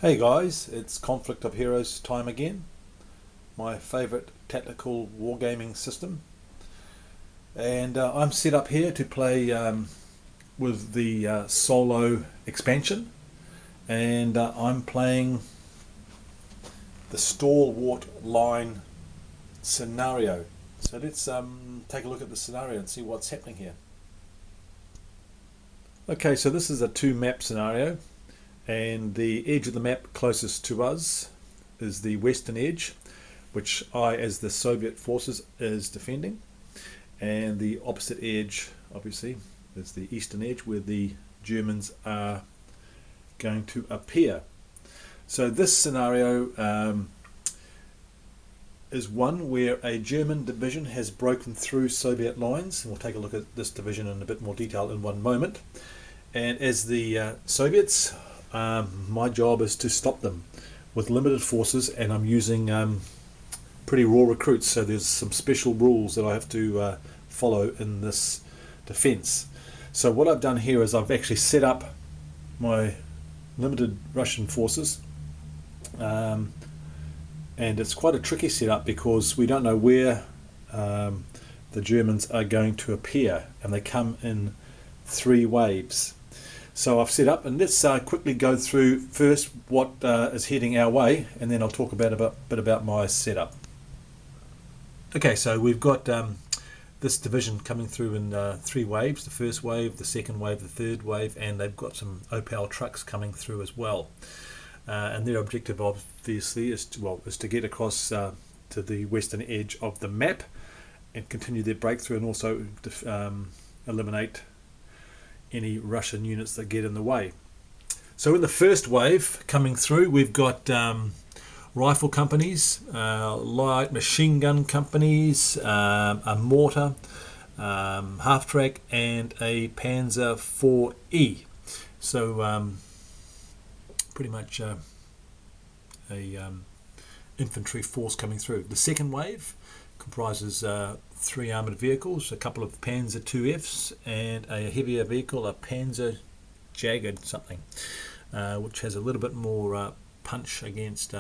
Hey guys, it's Conflict of Heroes time again. My favourite tactical wargaming system. And I'm set up here to play with the solo expansion. And I'm playing the Stalwart line scenario. So let's take a look at the scenario and see what's happening here. Okay, so this is a 2-map scenario. And the edge of the map closest to us is the western edge, which I, as the Soviet forces, is defending, and the opposite edge obviously is the eastern edge, where the Germans are going to appear. So this scenario is one where a German division has broken through Soviet lines, and we'll take a look at this division in a bit more detail in one moment. And as the Soviets, my job is to stop them with limited forces, and I'm using pretty raw recruits, so there's some special rules that I have to follow in this defense. So what I've done here is I've actually set up my limited Russian forces, and it's quite a tricky setup because we don't know where the Germans are going to appear, and they come in 3 waves. So I've set up, and let's quickly go through first what is heading our way, and then I'll talk about a bit about my setup. Okay, so we've got this division coming through in 3 waves: the first wave, the second wave, the third wave, and they've got some Opal trucks coming through as well. And their objective obviously is to get across to the western edge of the map and continue their breakthrough, and also eliminate any Russian units that get in the way. So in the first wave coming through, we've got rifle companies, light machine gun companies, a mortar, half-track, and a Panzer IV. So pretty much a infantry force coming through. The second wave comprises 3 armoured vehicles, a couple of Panzer IIFs, and a heavier vehicle, a Panzer Jagged something, which has a little bit more punch against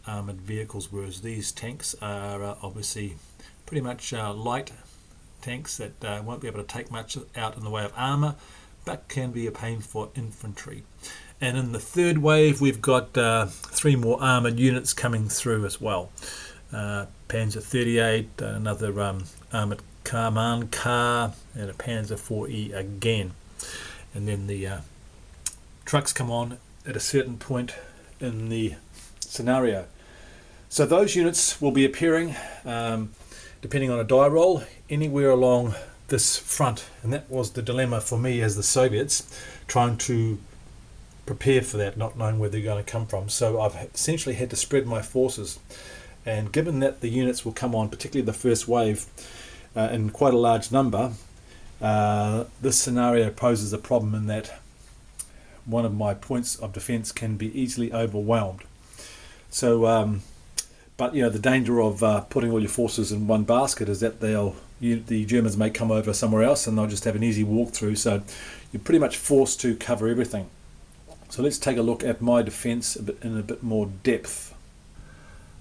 armoured vehicles, whereas these tanks are obviously pretty much light tanks that won't be able to take much out in the way of armour, but can be a pain for infantry. And in the third wave, we've got 3 more armoured units coming through as well. Panzer 38, another armoured command car, and a Panzer IVe again. And then the trucks come on at a certain point in the scenario. So those units will be appearing, depending on a die roll, anywhere along this front. And that was the dilemma for me as the Soviets, trying to prepare for that, not knowing where they're going to come from. So I've essentially had to spread my forces. And given that the units will come on, particularly the first wave, in quite a large number, this scenario poses a problem in that one of my points of defence can be easily overwhelmed. So, but the danger of putting all your forces in one basket is that the Germans may come over somewhere else, and they'll just have an easy walk through. So you're pretty much forced to cover everything. So let's take a look at my defence in a bit more depth.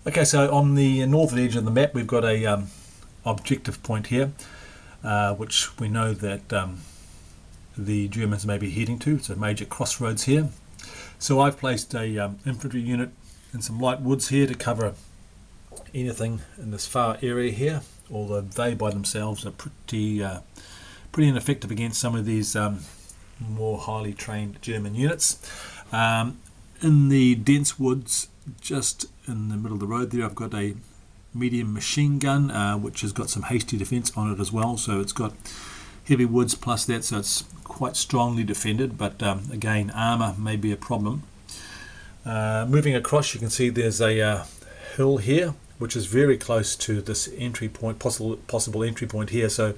Okay, so on the northern edge of the map, we've got a objective point here, which we know that the Germans may be heading to. It's a major crossroads here. So I've placed a infantry unit and some light woods here to cover anything in this far area here, although they by themselves are pretty ineffective against some of these more highly trained German units. In the dense woods, just in the middle of the road there, I've got a medium machine gun, which has got some hasty defence on it as well. So it's got heavy woods plus that, so it's quite strongly defended, but again, armour may be a problem. Moving across, you can see there's a hill here, which is very close to this entry point, possible entry point here. So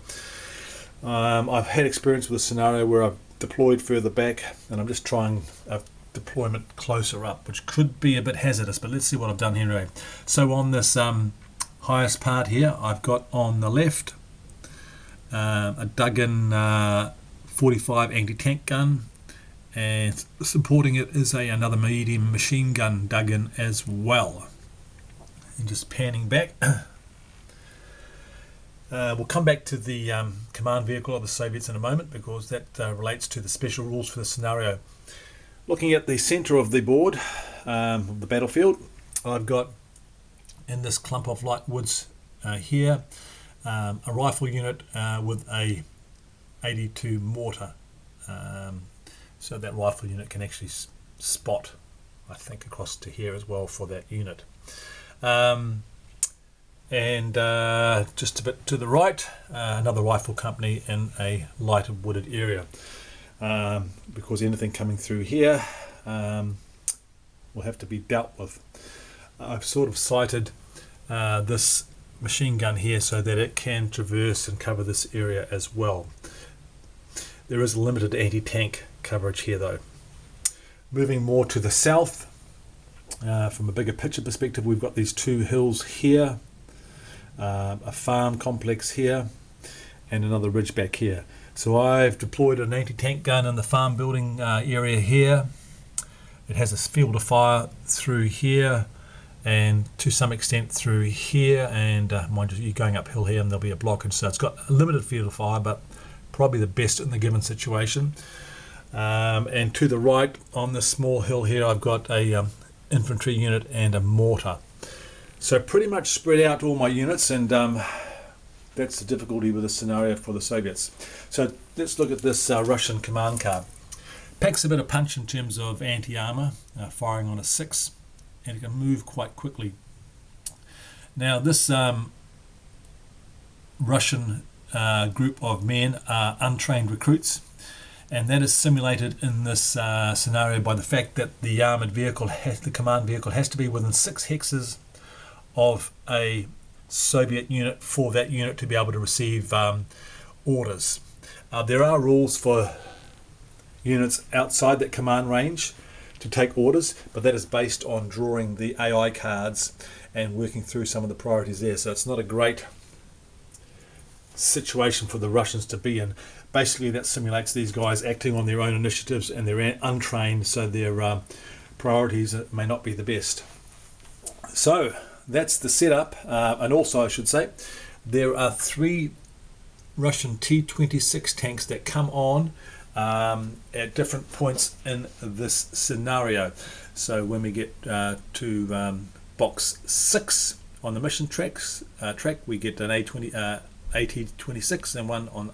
I've had experience with a scenario where I've deployed further back, and I'm just trying a deployment closer up, which could be a bit hazardous, but let's see what I've done here anyway. So on this highest part here, I've got on the left a Duggan 45 anti-tank gun, and supporting it is another medium machine gun dug in as well. And just panning back, we'll come back to the command vehicle of the Soviets in a moment, because that relates to the special rules for the scenario. Looking at the center of the board, of the battlefield, I've got in this clump of light woods here a rifle unit with a 82 mortar. So that rifle unit can actually spot, I think, across to here as well for that unit. And just a bit to the right, another rifle company in a lighter wooded area, because anything coming through here will have to be dealt with. I've sort of sighted this machine gun here so that it can traverse and cover this area as well. There is limited anti-tank coverage here though. Moving more to the south, from a bigger picture perspective, we've got these two hills here, a farm complex here, and another ridge back here. So I've deployed an anti-tank gun in the farm building area here. It has a field of fire through here and to some extent through here, and mind you, you're going uphill here and there'll be a blockage, so it's got a limited field of fire, but probably the best in the given situation. And to the right on this small hill here, I've got a infantry unit and a mortar. So pretty much spread out all my units, and that's the difficulty with the scenario for the Soviets. So let's look at this Russian command card. Packs a bit of punch in terms of anti-armor, firing on a 6, and it can move quite quickly. Now this Russian group of men are untrained recruits, and that is simulated in this scenario by the fact that the armoured vehicle, the command vehicle, has to be within 6 hexes of a Soviet unit for that unit to be able to receive orders. There are rules for units outside that command range to take orders, but that is based on drawing the AI cards and working through some of the priorities there. So it's not a great situation for the Russians to be in. Basically that simulates these guys acting on their own initiatives, and they're untrained, so their priorities may not be the best. So that's the setup, and also I should say there are 3 Russian T-26 tanks that come on at different points in this scenario. So when we get to box 6 on the mission track, we get an AT-26 and one on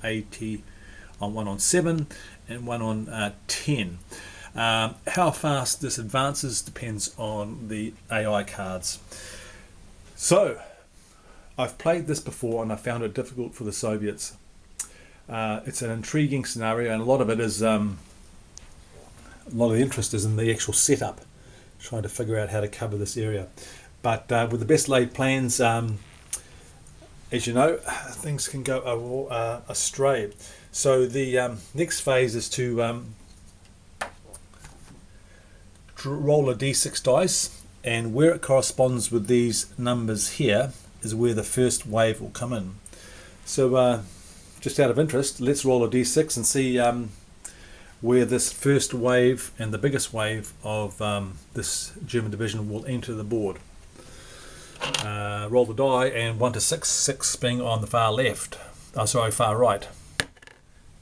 one on 7 and one on 10. How fast this advances depends on the AI cards. So I've played this before and I found it difficult for the Soviets. It's an intriguing scenario, and a lot of it is a lot of the interest is in the actual setup, trying to figure out how to cover this area. But with the best laid plans, as you know, things can go astray. So the next phase is to roll a d6 dice, and where it corresponds with these numbers here is where the first wave will come in. So just out of interest, let's roll a d6 and see where this first wave and the biggest wave of this German division will enter the board. Roll the die, and 1 to 6, 6 being on the far left, far right,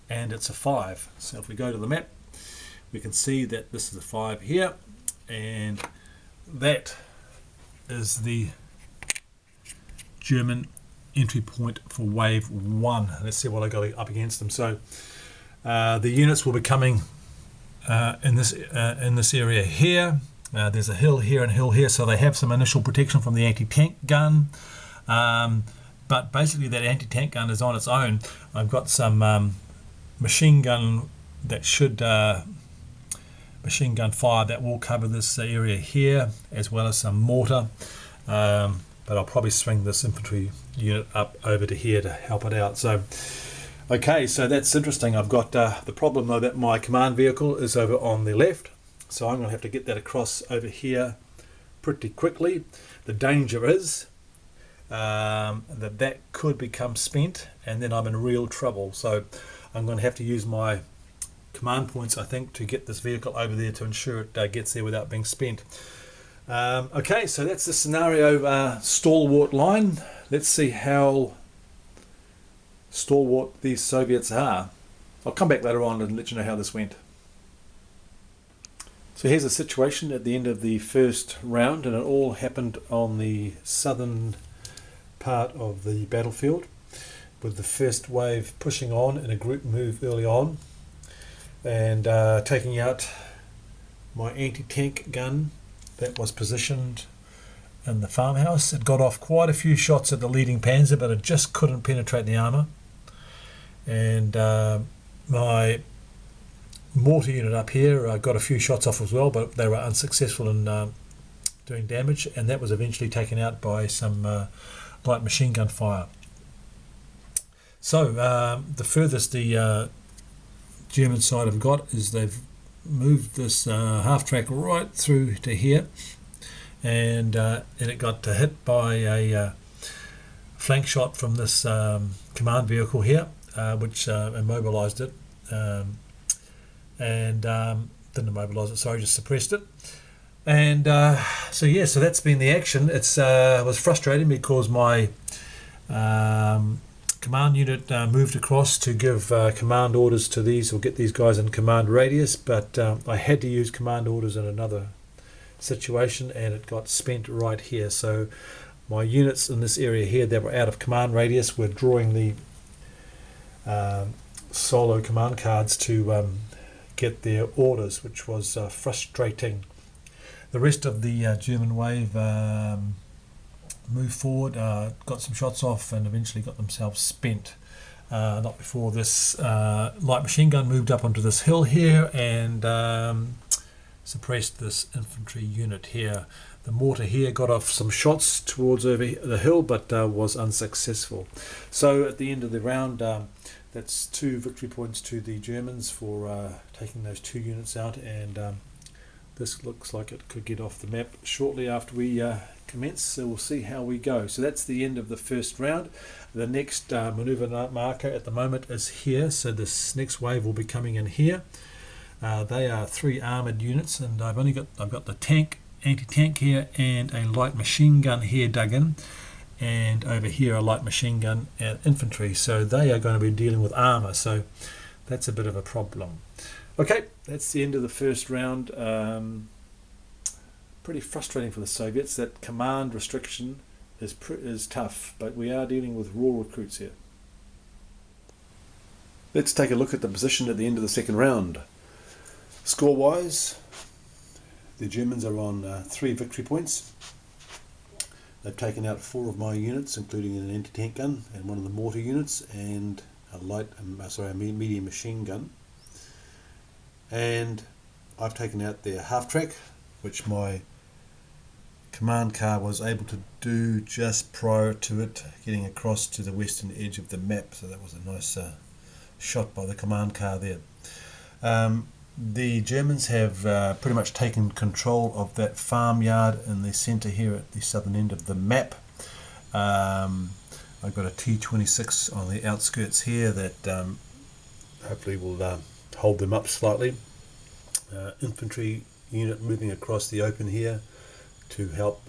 and it's a 5. So if we go to the map, we can see that this is a 5 here, and that is the German entry point for wave 1. Let's see what I got up against them. So the units will be coming in this area here. There's a hill here and a hill here, so they have some initial protection from the anti-tank gun, but basically that anti-tank gun is on its own. I've got some machine gun that should machine gun fire that will cover this area here, as well as some mortar, but I'll probably swing this infantry unit up over to here to help it out. So okay, so that's interesting. I've got the problem though that my command vehicle is over on the left, so I'm going to have to get that across over here pretty quickly. The danger is that could become spent, and then I'm in real trouble. So I'm going to have to use my command points, I think, to get this vehicle over there to ensure it gets there without being spent. Okay, so that's the scenario Stalwart line. Let's see how stalwart these Soviets are. I'll come back later on and let you know how this went. So here's the situation at the end of the first round, and it all happened on the southern part of the battlefield, with the first wave pushing on in a group move early on and taking out my anti-tank gun that was positioned in the farmhouse. It got off quite a few shots at the leading Panzer, but it just couldn't penetrate the armour. And my mortar unit up here got a few shots off as well, but they were unsuccessful in doing damage, and that was eventually taken out by some light machine gun fire. So the furthest the German side have got is they've moved this half track right through to here, and it got hit by a flank shot from this command vehicle here, which immobilised it, and didn't immobilise it, sorry, just suppressed it. And so that's been the action. It was frustrating because my command unit moved across to give command orders to these, or get these guys in command radius, but I had to use command orders in another situation, and it got spent right here. So my units in this area here that were out of command radius were drawing the solo command cards to get their orders, which was frustrating. The rest of the German wave moved forward, got some shots off, and eventually got themselves spent. Not before this light machine gun moved up onto this hill here and suppressed this infantry unit here. The mortar here got off some shots towards over the hill, but was unsuccessful. So at the end of the round, that's 2 victory points to the Germans for taking those 2 units out, and this looks like it could get off the map shortly after we commence, so we'll see how we go. So that's the end of the first round. The next manoeuvre marker at the moment is here, so this next wave will be coming in here. They are 3 armoured units, and I've got the tank, anti-tank here, and a light machine gun here dug in, and over here a light machine gun and infantry. So they are going to be dealing with armour, so that's a bit of a problem. Okay, that's the end of the first round. Pretty frustrating for the Soviets. That command restriction is tough, but we are dealing with raw recruits here. Let's take a look at the position at the end of the second round. Score-wise, the Germans are on 3 victory points. They've taken out 4 of my units, including an anti-tank gun and 1 of the mortar units, and a medium machine gun. And I've taken out their half-track, which my command car was able to do just prior to it getting across to the western edge of the map. So that was a nice shot by the command car there. The Germans have pretty much taken control of that farmyard in the centre here at the southern end of the map. I've got a T-26 on the outskirts here that hopefully will hold them up slightly. Infantry unit moving across the open here to help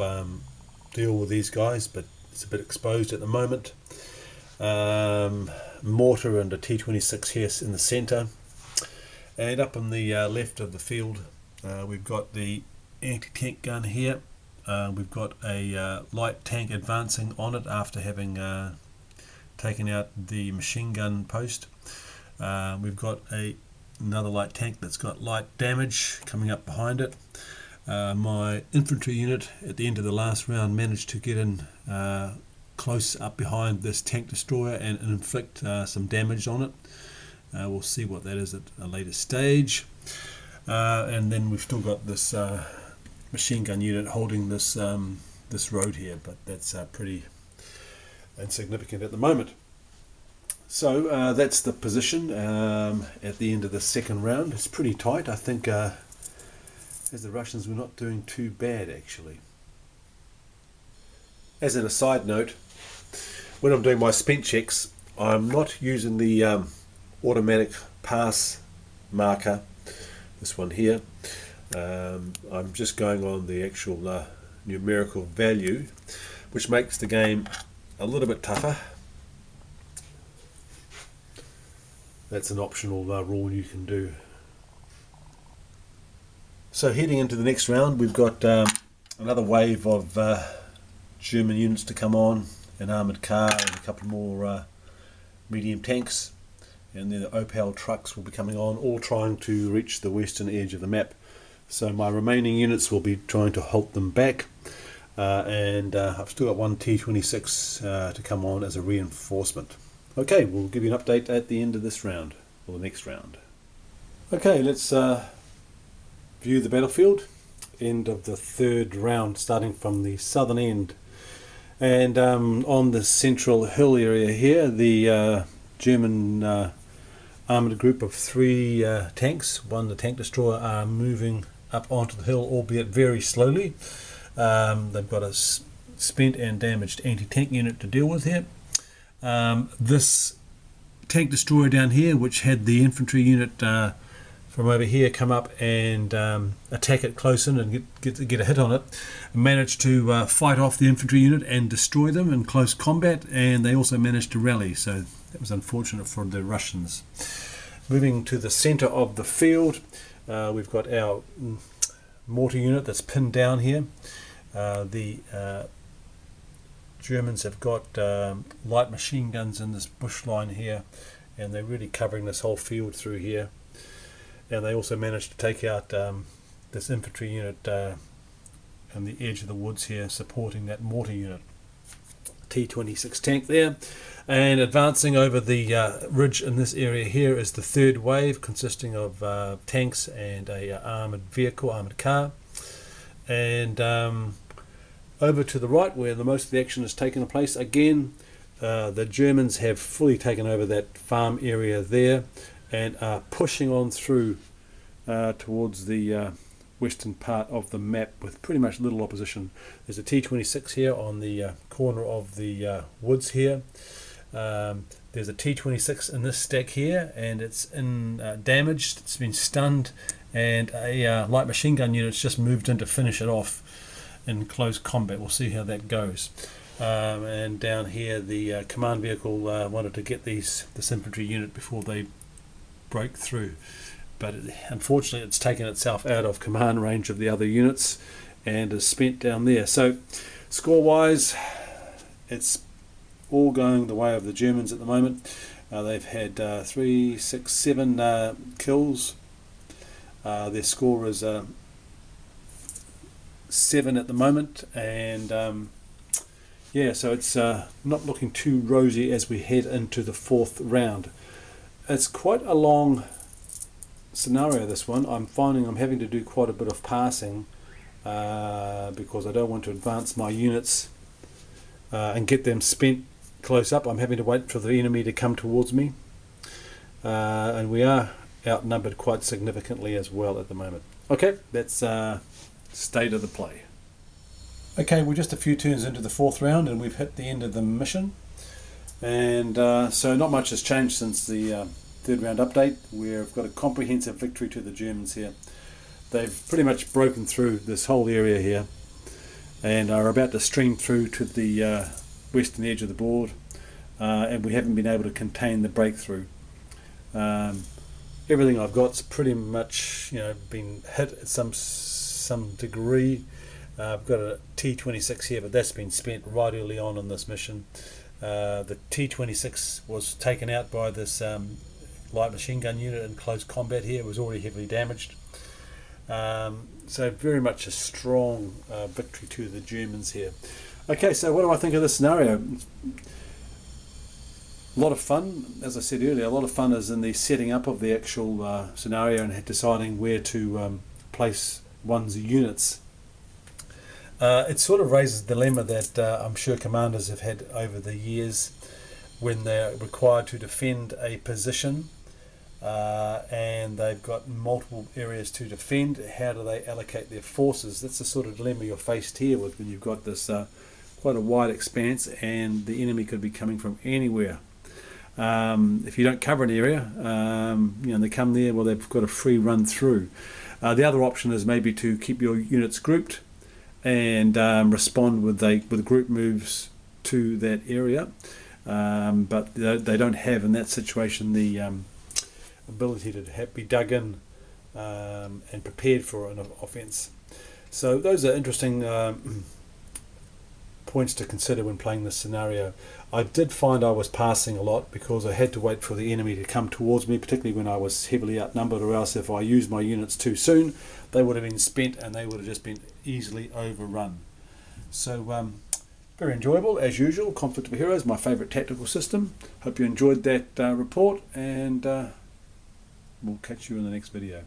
deal with these guys, but it's a bit exposed at the moment. Mortar and a T-26 here in the centre, and up on the left of the field we've got the anti-tank gun here. We've got a light tank advancing on it after having taken out the machine gun post. We've got another light tank that's got light damage coming up behind it. My infantry unit at the end of the last round managed to get in close up behind this tank destroyer and inflict some damage on it. We'll see what that is at a later stage. And then we've still got this machine gun unit holding this this road here, but that's pretty insignificant at the moment. So that's the position at the end of the second round. It's pretty tight. I think as the Russians were not doing too bad actually. As an aside note, when I'm doing my spent checks, I'm not using the automatic pass marker, this one here. I'm just going on the actual numerical value, which makes the game a little bit tougher. That's an optional rule you can do. So heading into the next round, we've got another wave of German units to come on, an armoured car and a couple more medium tanks, and then the Opel trucks will be coming on, all trying to reach the western edge of the map. So my remaining units will be trying to halt them back, and I've still got one T-26 to come on as a reinforcement. Okay, we'll give you an update at the end of this round, or the next round. Okay, let's view the battlefield. End of the third round, starting from the southern end. And on the central hill area here, the German armoured group of 3 tanks, one the tank destroyer, are moving up onto the hill, albeit very slowly. They've got a spent and damaged anti-tank unit to deal with here. This tank destroyer down here, which had the infantry unit from over here come up and attack it close in and get a hit on it, managed to fight off the infantry unit and destroy them in close combat, and they also managed to rally, so that was unfortunate for the Russians. Moving to the centre of the field, we've got our mortar unit that's pinned down here. The Germans have got light machine guns in this bush line here, and they're really covering this whole field through here. And they also managed to take out this infantry unit on the edge of the woods here, supporting that mortar unit. T-26 tank there. And advancing over the ridge in this area here is the third wave, consisting of tanks and a armoured vehicle, armoured car. And over to the right, where the most of the action has taken place, again the Germans have fully taken over that farm area there and are pushing on through towards the western part of the map with pretty much little opposition. There's a T-26 here on the corner of the woods here. There's a T-26 in this stack here, and it's damaged, it's been stunned, and a light machine gun unit's just moved in to finish it off in close combat. We'll see how that goes. And down here, the command vehicle wanted to get this infantry unit before they broke through, but unfortunately it's taken itself out of command range of the other units and is spent down there. So score wise, it's all going the way of the Germans at the moment. They've had 3, 6, 7 kills. Their score is 7 at the moment, and yeah, so it's not looking too rosy as we head into the fourth round. It's quite a long scenario, this one. I'm finding I'm having to do quite a bit of passing because I don't want to advance my units and get them spent close up. I'm having to wait for the enemy to come towards me, and we are outnumbered quite significantly as well at the moment. Okay, that's state of the play. Okay, we're just a few turns into the fourth round and we've hit the end of the mission, and so not much has changed since the third round update. We've got a comprehensive victory to the Germans here. They've pretty much broken through this whole area here and are about to stream through to the western edge of the board, and we haven't been able to contain the breakthrough. Everything I've got's pretty much been hit at some degree. I've got a T-26 here, but that's been spent right early on in this mission. The T-26 was taken out by this light machine gun unit in close combat here. It was already heavily damaged. So very much a strong victory to the Germans here. Okay, so what do I think of this scenario? A lot of fun, as I said earlier, a lot of fun is in the setting up of the actual scenario and deciding where to place one's units. It sort of raises the dilemma that I'm sure commanders have had over the years when they're required to defend a position and they've got multiple areas to defend. How do they allocate their forces? That's the sort of dilemma you're faced here with when you've got this quite a wide expanse and the enemy could be coming from anywhere. If you don't cover an area, they come there, well, they've got a free run through. The other option is maybe to keep your units grouped and respond with group moves to that area, but they don't have in that situation the ability to be dug in and prepared for an offence. So those are interesting points to consider when playing this scenario. I did find I was passing a lot because I had to wait for the enemy to come towards me, particularly when I was heavily outnumbered, or else if I used my units too soon, they would have been spent and they would have just been easily overrun. So very enjoyable as usual. Conflict of Heroes, my favourite tactical system. Hope you enjoyed that report, and we'll catch you in the next video.